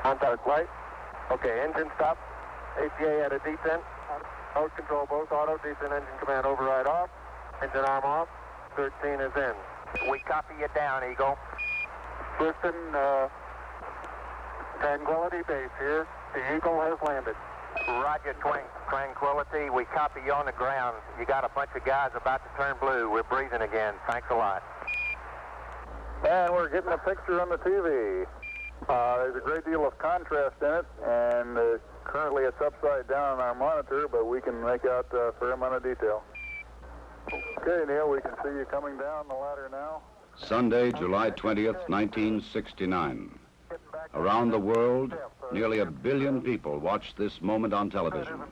Contact light. Okay, engine stop. ATA at a descent. Mode control both auto, descent engine command override off. Engine arm off. 13 is in. We copy you down, Eagle. Listen, Tranquility Base here. The Eagle has landed. Roger, Tranquility. We copy you on the ground. You got a bunch of guys about to turn blue. We're breathing again. Thanks a lot. And we're getting a picture on the TV. There's a great deal of contrast in it, and currently it's upside down on our monitor, but we can make out a fair amount of detail. Okay, Neil, we can see you coming down the ladder now. Sunday, July 20th, 1969. Around the world, nearly 1 billion people watched this moment on television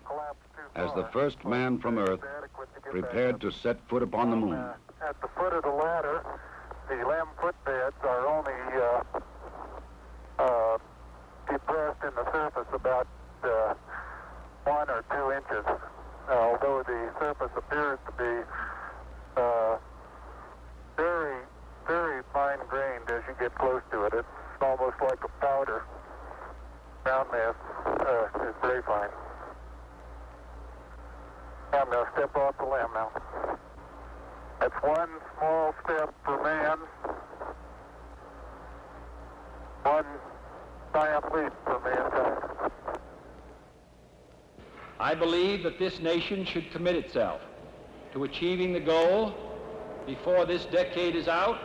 as the first man from Earth prepared to set foot upon the moon. At the foot of the ladder, the LEM footbeds are only depressed in the surface about 1 or 2 inches, although the surface appears to be very, very fine-grained as you get close to it. It's almost like a powder. Ground mass is very fine. I'm going to step off the LEM now. That's one small step for man, one giant leap for mankind. I believe that this nation should commit itself to achieving the goal before this decade is out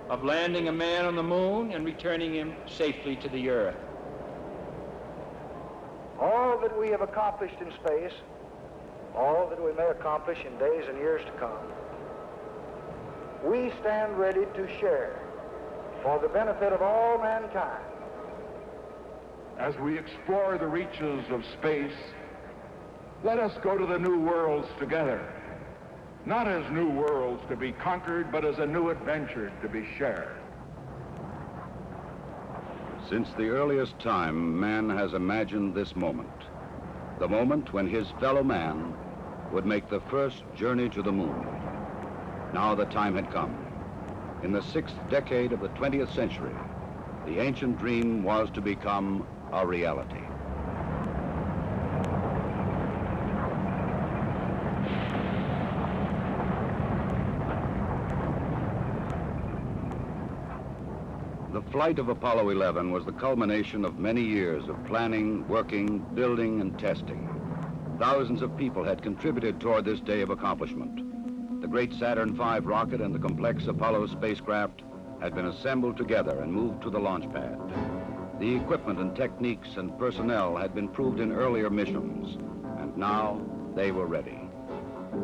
of landing a man on the moon and returning him safely to the Earth. All that we have accomplished in space, all that we may accomplish in days and years to come, we stand ready to share for the benefit of all mankind. As we explore the reaches of space, let us go to the new worlds together, not as new worlds to be conquered, but as a new adventure to be shared. Since the earliest time, man has imagined this moment, the moment when his fellow man would make the first journey to the moon. Now the time had come. In the 6th decade of the 20th century, the ancient dream was to become a reality. The flight of Apollo 11 was the culmination of many years of planning, working, building, and testing. Thousands of people had contributed toward this day of accomplishment. The great Saturn V rocket and the complex Apollo spacecraft had been assembled together and moved to the launch pad. The equipment and techniques and personnel had been proved in earlier missions, and now they were ready.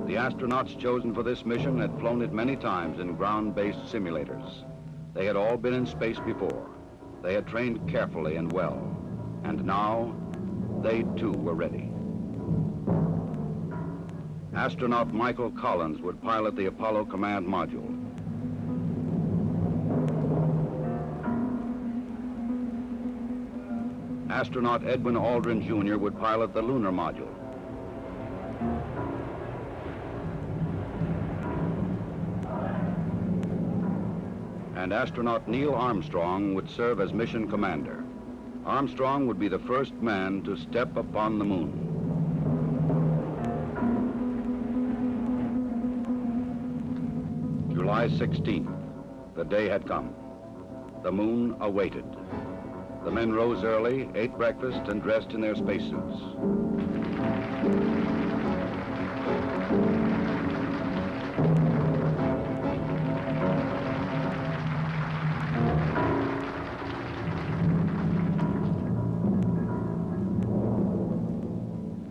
The astronauts chosen for this mission had flown it many times in ground-based simulators. They had all been in space before. They had trained carefully and well, and now they too were ready. Astronaut Michael Collins would pilot the Apollo Command Module. Astronaut Edwin Aldrin Jr. would pilot the Lunar Module. And astronaut Neil Armstrong would serve as mission commander. Armstrong would be the first man to step upon the moon. July 16th, the day had come. The moon awaited. The men rose early, ate breakfast, and dressed in their spacesuits.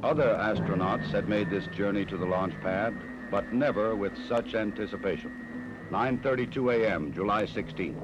Other astronauts had made this journey to the launch pad, but never with such anticipation. 9:32 a.m., July 16th.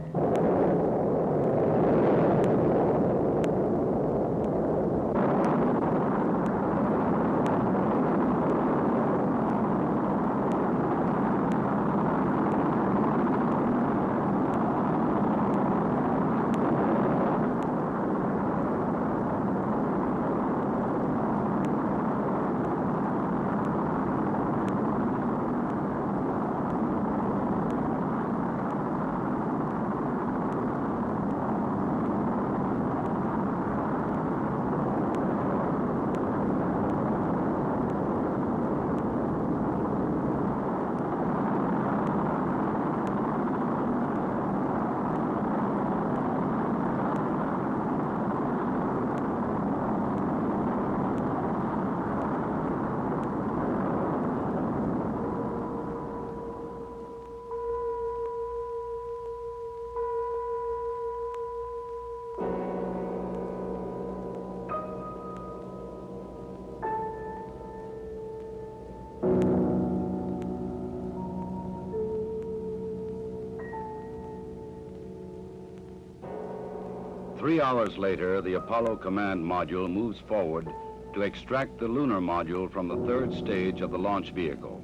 3 hours later, the Apollo command module moves forward to extract the lunar module from the third stage of the launch vehicle.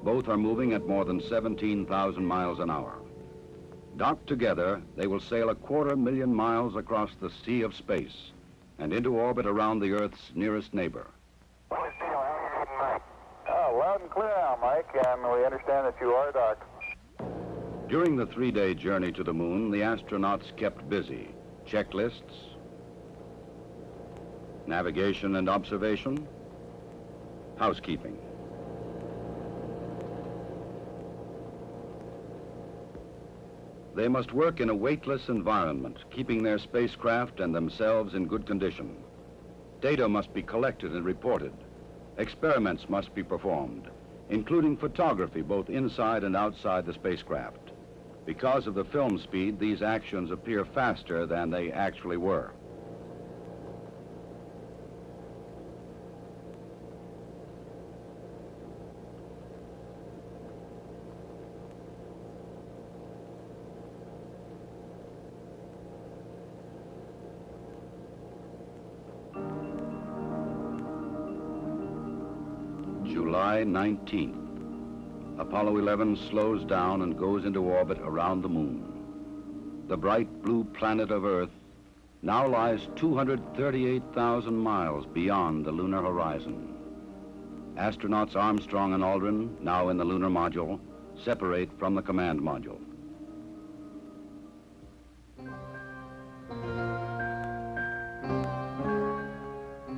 Both are moving at more than 17,000 miles an hour. Docked together, they will sail 250,000 miles across the sea of space and into orbit around the Earth's nearest neighbor. Loud and clear now, Mike, and we understand that you are docked. During the 3-day journey to the moon, the astronauts kept busy. Checklists, navigation and observation, housekeeping. They must work in a weightless environment, keeping their spacecraft and themselves in good condition. Data must be collected and reported. Experiments must be performed, including photography both inside and outside the spacecraft. Because of the film speed, these actions appear faster than they actually were. July 19th. Apollo 11 slows down and goes into orbit around the moon. The bright blue planet of Earth now lies 238,000 miles beyond the lunar horizon. Astronauts Armstrong and Aldrin, now in the lunar module, separate from the command module.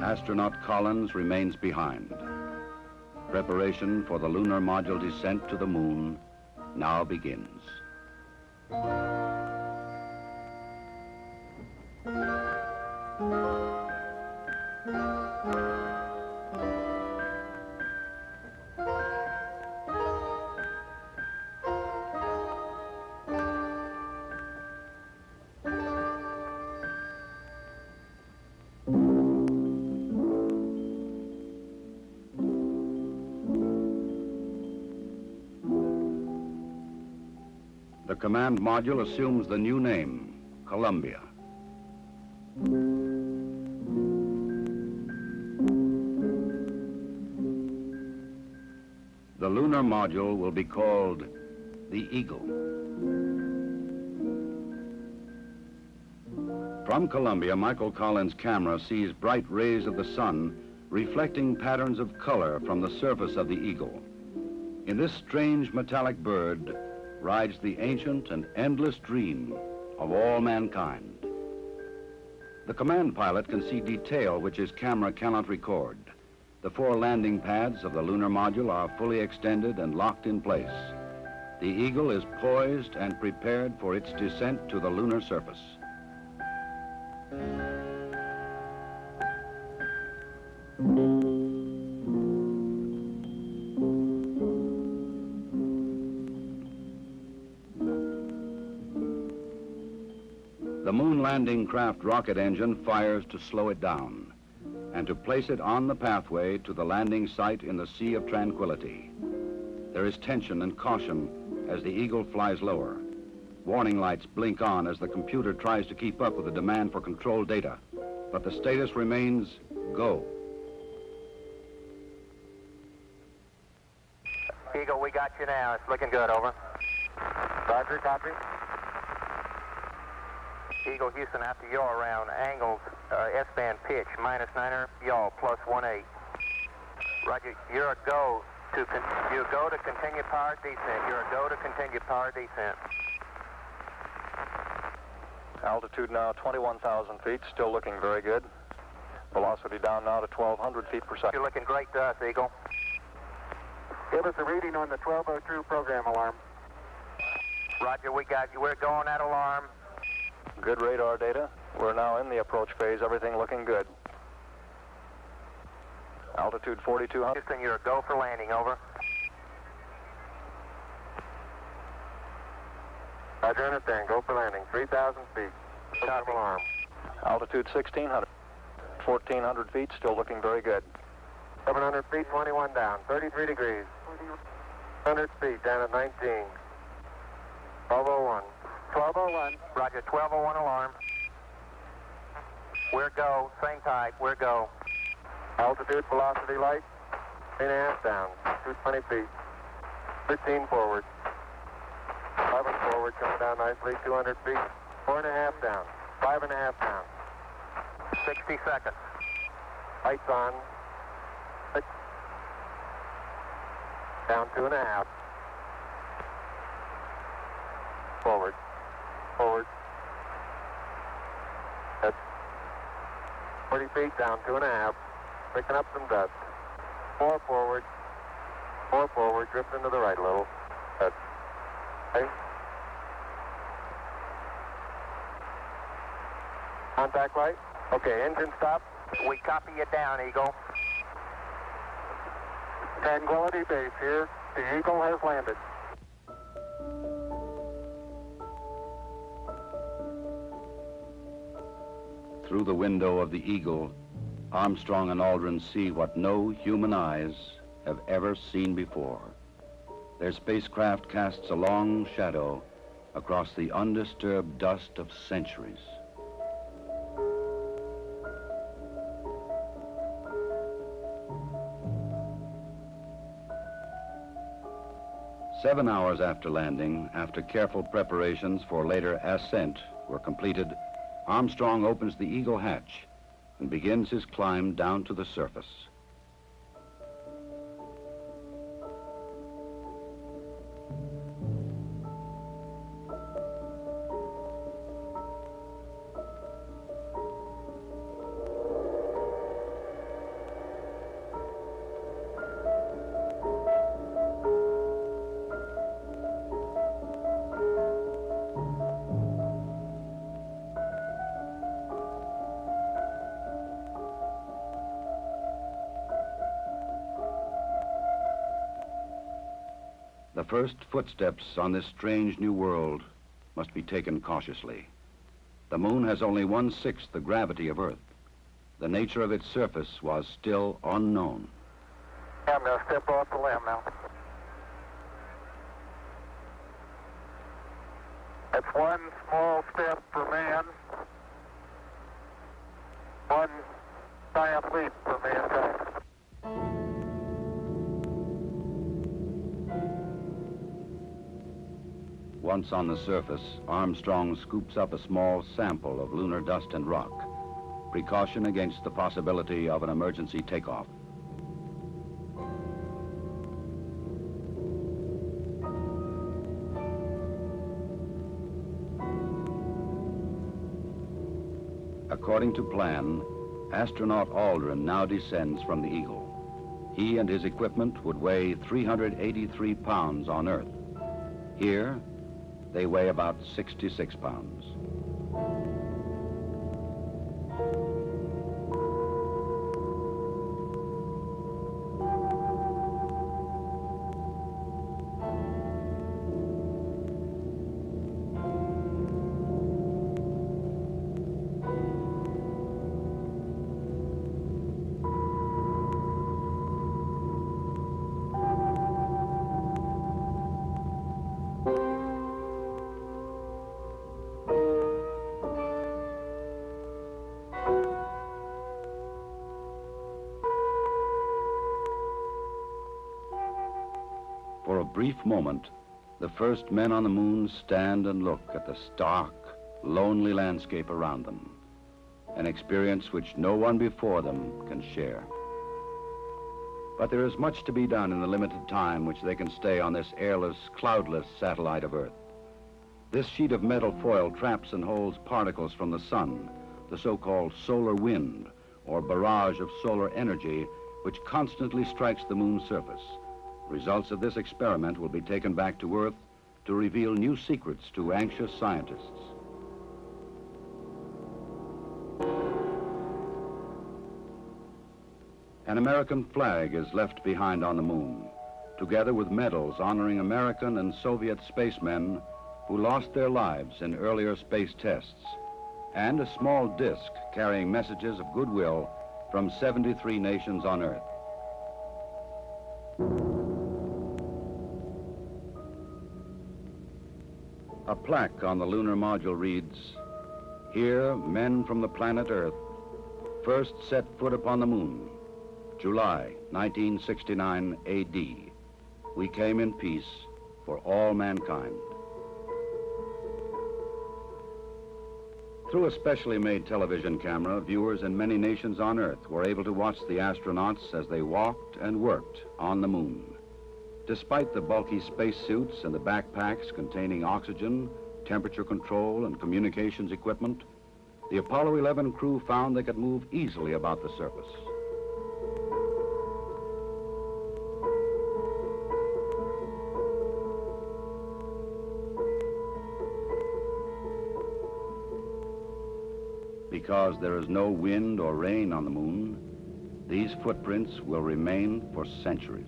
Astronaut Collins remains behind. Preparation for the lunar module descent to the moon now begins. The command module assumes the new name, Columbia. The lunar module will be called the Eagle. From Columbia, Michael Collins' camera sees bright rays of the sun reflecting patterns of color from the surface of the Eagle. In this strange metallic bird rides the ancient and endless dream of all mankind. The command pilot can see detail which his camera cannot record. The 4 landing pads of the lunar module are fully extended and locked in place. The Eagle is poised and prepared for its descent to the lunar surface. The moon landing craft rocket engine fires to slow it down and to place it on the pathway to the landing site in the Sea of Tranquility. There is tension and caution as the Eagle flies lower. Warning lights blink on as the computer tries to keep up with the demand for control data, but the status remains go. Eagle, we got you now. It's looking good, over. Roger, copy. Eagle Houston, after yaw around, angles, S-band pitch, -9er, yaw, +18. Roger, you're a go to continue power descent. You're a go to continue power descent. Altitude now 21,000 feet, still looking very good. Velocity down now to 1,200 feet per second. You're looking great to us, Eagle. Give us a reading on the 1202 program alarm. Roger, we got you. We're going at alarm. Good radar data. We're now in the approach phase, everything looking good. Altitude 4,200. Houston, you're a go for landing, over. Roger, understand. Go for landing. 3,000 feet. Copy. Alarm. Altitude 1,600. 1,400 feet, still looking very good. 700 feet, 21 down. 33 degrees. 100 feet, down at 19. 1201. 1201. Roger, 1201 alarm. We're go, same type, we're go. Altitude, velocity, light. 8.5 down, 220 feet. 13 forward. 11 forward, coming down nicely, 200 feet. 4.5 down, 5.5 down. 60 seconds. Lights on. 6. Down 2.5. Forward. Forward. That's 40 feet, down 2.5. Picking up some dust. 4 forward. 4 forward, drifting to the right a little. That's 8. Contact light. Okay, engine stop. We copy you down, Eagle. Tranquility Base here. The Eagle has landed. Through the window of the Eagle, Armstrong and Aldrin see what no human eyes have ever seen before. Their spacecraft casts a long shadow across the undisturbed dust of centuries. Seven hours after landing, after careful preparations for later ascent were completed, Armstrong opens the Eagle hatch and begins his climb down to the surface. The first footsteps on this strange new world must be taken cautiously. The moon has only 1/6 the gravity of Earth. The nature of its surface was still unknown. I'm going to step off the limb now. That's one small step for man, one giant leap for mankind. Once on the surface, Armstrong scoops up a small sample of lunar dust and rock, precaution against the possibility of an emergency takeoff. According to plan, astronaut Aldrin now descends from the Eagle. He and his equipment would weigh 383 pounds on Earth. Here, they weigh about 66 pounds. For a brief moment, the first men on the moon stand and look at the stark, lonely landscape around them, an experience which no one before them can share. But there is much to be done in the limited time which they can stay on this airless, cloudless satellite of Earth. This sheet of metal foil traps and holds particles from the sun, the so-called solar wind, or barrage of solar energy, which constantly strikes the moon's surface. Results of this experiment will be taken back to Earth to reveal new secrets to anxious scientists. An American flag is left behind on the moon, together with medals honoring American and Soviet spacemen who lost their lives in earlier space tests, and a small disc carrying messages of goodwill from 73 nations on Earth. A plaque on the lunar module reads, "Here, men from the planet Earth first set foot upon the moon, July 1969 AD. We came in peace for all mankind. Through a specially made television camera, viewers in many nations on Earth were able to watch the astronauts as they walked and worked on the moon. Despite the bulky spacesuits and the backpacks containing oxygen, temperature control, and communications equipment, the Apollo 11 crew found they could move easily about the surface. Because there is no wind or rain on the moon, these footprints will remain for centuries.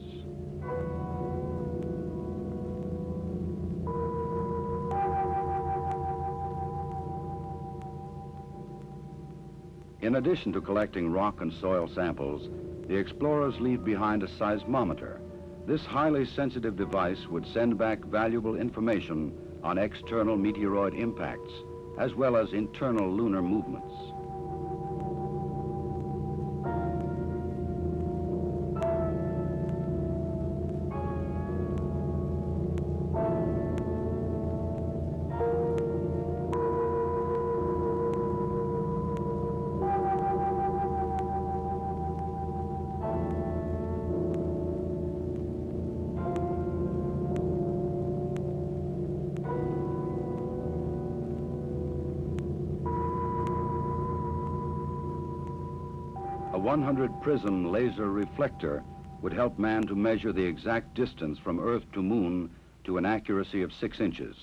In addition to collecting rock and soil samples, the explorers leave behind a seismometer. This highly sensitive device would send back valuable information on external meteoroid impacts, as well as internal lunar movements. A 100-prism laser reflector would help man to measure the exact distance from Earth to Moon to an accuracy of 6 inches.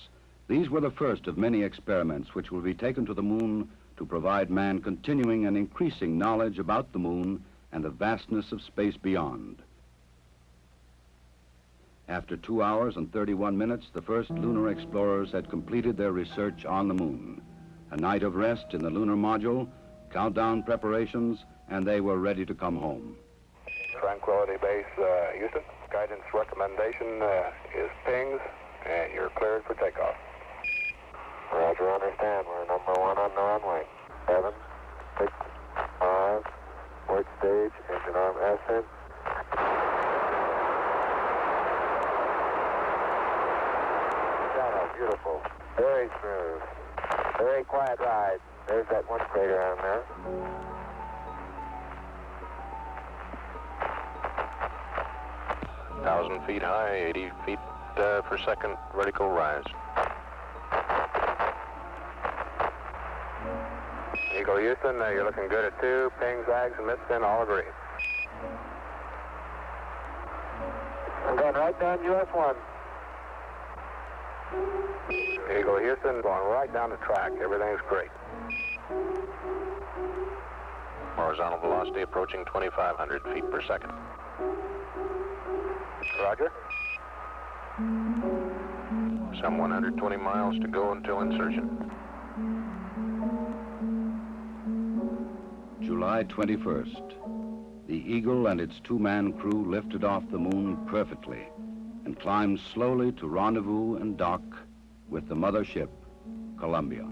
These were the first of many experiments which will be taken to the Moon to provide man continuing and increasing knowledge about the Moon and the vastness of space beyond. After 2 hours and 31 minutes, the first lunar explorers had completed their research on the Moon. A night of rest in the lunar module, countdown preparations, and they were ready to come home. Tranquility Base, Houston. Guidance recommendation is pings, and you're cleared for takeoff. Roger, understand. We're number 1 on the runway. 7, 6, 5, work stage, engine arm ascent. Shadow, beautiful. Very smooth. Very quiet ride. There's that one crater on there. Thousand feet high, 80 feet per second vertical rise. Eagle Houston, you're looking good at 2. Ping, zags, and mid-spin, all agree. I'm going right down US 1. Eagle Houston, going right down the track. Everything's great. Horizontal velocity approaching 2,500 feet per second. Roger. Some 120 miles to go until insertion. July 21st. The Eagle and its 2-man crew lifted off the Moon perfectly and climbed slowly to rendezvous and dock with the mothership, Columbia.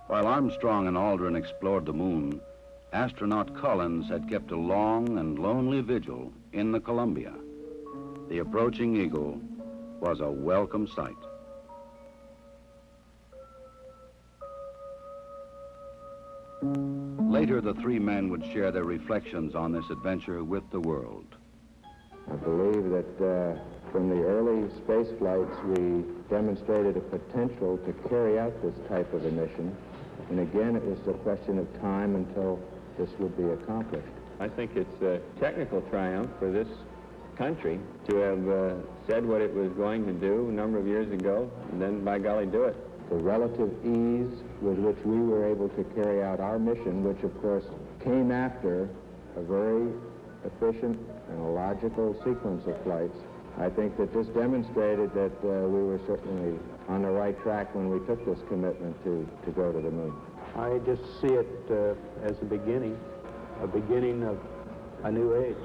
While Armstrong and Aldrin explored the Moon, astronaut Collins had kept a long and lonely vigil in the Columbia. The approaching Eagle was a welcome sight. Later, the 3 men would share their reflections on this adventure with the world. I believe that from the early space flights, we demonstrated a potential to carry out this type of a mission. And again, it was a question of time until this would be accomplished. I think it's a technical triumph for this country to have said what it was going to do a number of years ago, and then, by golly, do it. The relative ease with which we were able to carry out our mission, which, of course, came after a very efficient and a logical sequence of flights, I think that this demonstrated that we were certainly on the right track when we took this commitment to go to the moon. I just see it as a beginning of a new age.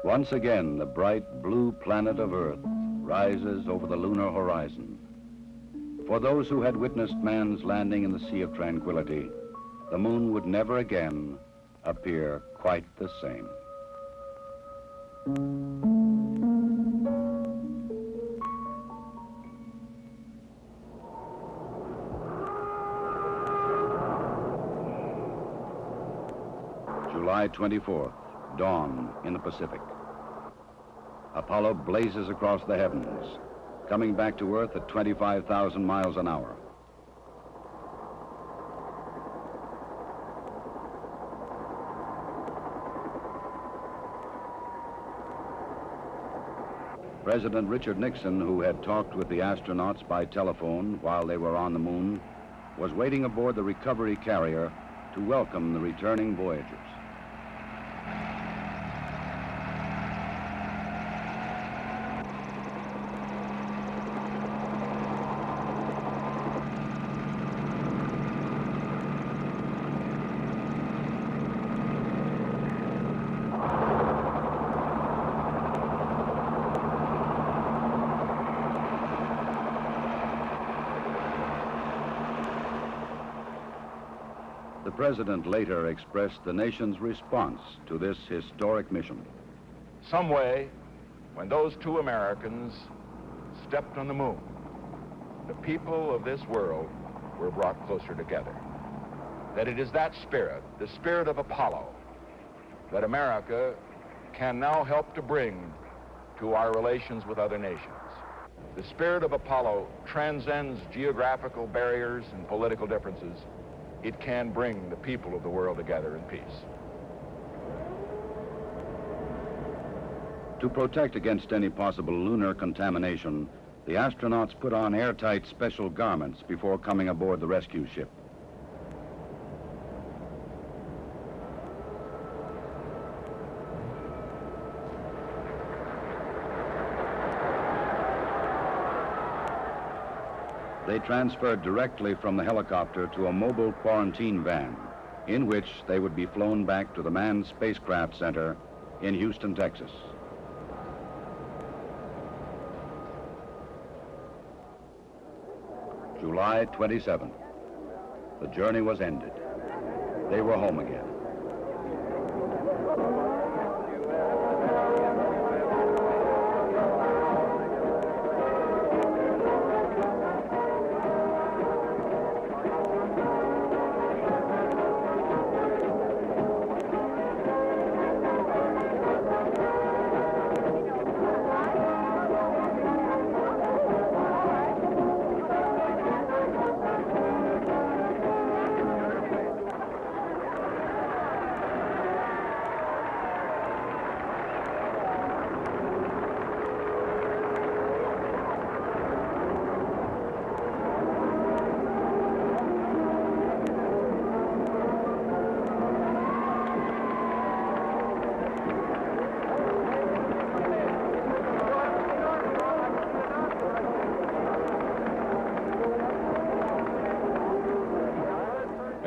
Once again, the bright blue planet of Earth rises over the lunar horizon. For those who had witnessed man's landing in the Sea of Tranquility, the moon would never again appear quite the same. July 24th, dawn in the Pacific. Apollo blazes across the heavens, coming back to Earth at 25,000 miles an hour. President Richard Nixon, who had talked with the astronauts by telephone while they were on the moon, was waiting aboard the recovery carrier to welcome the returning voyagers. The president later expressed the nation's response to this historic mission. Some way, when those two Americans stepped on the moon, the people of this world were brought closer together. That it is that spirit, the spirit of Apollo, that America can now help to bring to our relations with other nations. The spirit of Apollo transcends geographical barriers and political differences. It can bring the people of the world together in peace. To protect against any possible lunar contamination, the astronauts put on airtight special garments before coming aboard the rescue ship. They transferred directly from the helicopter to a mobile quarantine van, in which they would be flown back to the Manned Spacecraft Center in Houston, Texas. July 27th. The journey was ended. They were home again.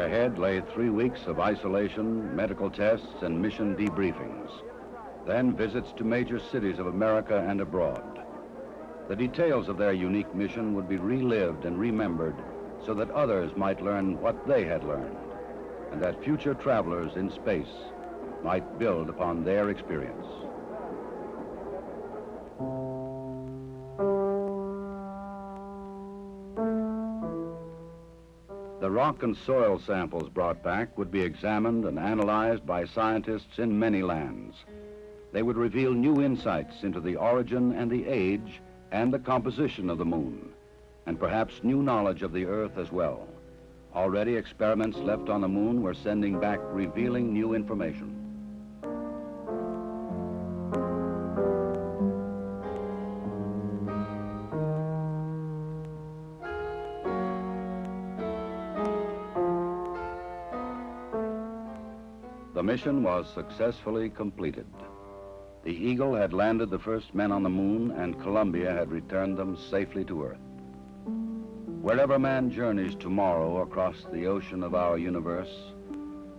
Ahead lay 3 weeks of isolation, medical tests, and mission debriefings. Then visits to major cities of America and abroad. The details of their unique mission would be relived and remembered so that others might learn what they had learned, and that future travelers in space might build upon their experience. The rock and soil samples brought back would be examined and analyzed by scientists in many lands. They would reveal new insights into the origin and the age and the composition of the moon, and perhaps new knowledge of the Earth as well. Already experiments left on the moon were sending back revealing new information. The mission was successfully completed. The Eagle had landed the first men on the moon, and Columbia had returned them safely to Earth. Wherever man journeys tomorrow across the ocean of our universe,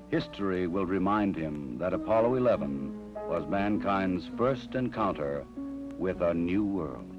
history will remind him that Apollo 11 was mankind's first encounter with a new world.